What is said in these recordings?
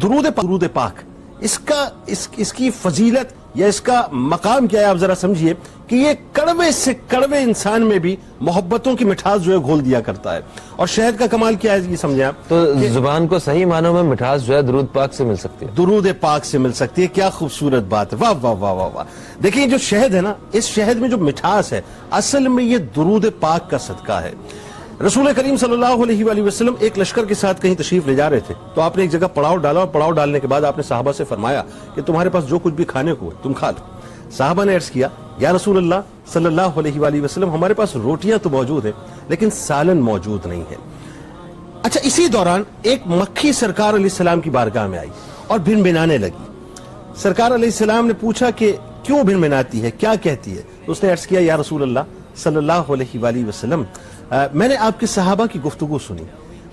درود پاک इसकी फजीलत या इसका मकाम क्या है, आप जरा समझिए कि ये कड़वे से कड़वे इंसान में भी मोहब्बतों की मिठास जो है घोल दिया करता है। और शहद का कमाल क्या है ये समझे आप, तो जुबान को सही मानों में मिठास जो है दुरूद पाक से मिल सकती है, दुरूद पाक से मिल सकती है। क्या खूबसूरत बात है, वाह वाह वाह वाह वाह। देखिए जो शहद है ना, इस शहद में जो मिठास है असल में ये दुरूद पाक का सदका है। रसूल करीम सल्लल्लाहु अलैहि वसल्लम एक लश्कर के साथ कहीं तशरीफ ले जा रहे थे, तो आपने एक जगह पड़ाव डाला और पड़ाव डालने के बाद आपने साहबा से फरमाया कि तुम्हारे पास जो कुछ भी खाने को है तुम खा लो। साहबा ने अर्ज किया, या रसूल अल्लाह सल्लल्लाहु अलैहि वसल्लम, हमारे पास रोटियां तो मौजूद है लेकिन सालन मौजूद नहीं है। अच्छा, इसी दौरान एक मक्खी सरकार अलैहिस्सलाम की बारगाह में आई और भिनभिनाने लगी। सरकार अलैहिस्सलाम ने पूछा कि क्यों भिनभिनाती है, क्या कहती है? तो उसने अर्ज किया, या रसूल अल्लाह सल्लल्लाहु अलैहि वसल्लम, मैंने आपके सहाबा की गुफ्तगू सुनी,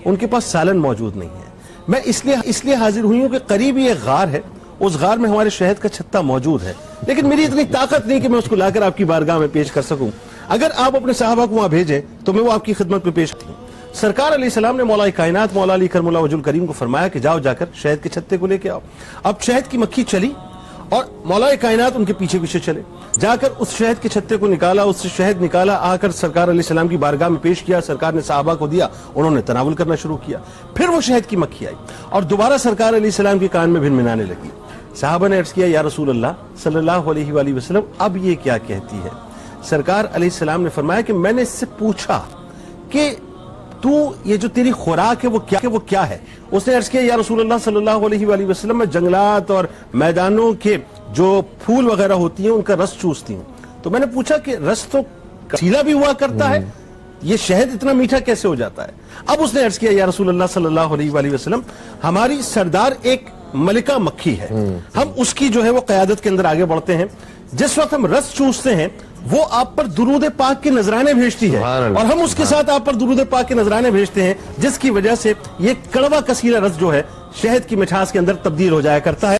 उनके पास सालन मौजूद नहीं है। मैं इसलिए हाजिर हुई हूं कि करीब ये गार है, उस गार में हमारे शहद का छत्ता मौजूद है, लेकिन मेरी इतनी ताकत नहीं कि मैं उसको लाकर आपकी बारगाह में पेश कर सकूं। अगर आप अपने सहाबा को वहां भेजें तो मैं वो आपकी खिदमत में पेश करूं। सरकार अलैहिस्सलाम ने मौला कायनात मौला अली करमुल्लाह वजुल करीम को फरमाया कि जाओ जाकर शहद के छत्ते को लेके आओ। अब शहद की मक्खी चली और मौला कायनात उनके पीछे पीछे चले, जाकर उस शहद के छत्ते को निकाला, उससे शहद निकाला, आकर सरकार अलैहिस्सलाम की बारगाह में पेश किया। सरकार ने सहाबा को दिया, उन्होंने तनावुल करना शुरू किया। फिर वो शहद की मक्खी आई और दोबारा सरकार अलैहिस्सलाम के कान में भिनभिनाने लगी। सहाबा ने अर्ज किया, या रसूल अल्लाह सल्लल्लाहु अलैहि वसल्लम, अब ये क्या कहती है? सरकार अलैहिस्सलाम ने फरमाया कि मैंने इससे पूछा कि तू ये जो तेरी खुराक है वो क्या है? उसने अर्ज किया, या रसूल अल्लाह सल्लल्लाहु अलैहि वसल्लम, मैं जंगलात और मैदानों के जो फूल वगैरह होती हैं उनका रस चूसती हूँ। तो मैंने पूछा कि रस तो कसीला भी हुआ करता है, ये शहद इतना मीठा कैसे हो जाता है? अब उसने अर्ज किया, या रसूल अल्लाह सल्लल्लाहु अलैहि वसल्लम, हमारी सरदार एक मलिका मक्खी है, हम उसकी जो है वो क़यादत के अंदर आगे बढ़ते हैं। जिस वक्त हम रस चूसते हैं वो आप पर दुरूद पाक के नजराने भेजती है और हम उसके साथ आप पर दुरूद पाक के नजराने भेजते हैं, जिसकी वजह से ये कड़वा कसीला रस जो है शहद की मिठास के अंदर तब्दील हो जाया करता है।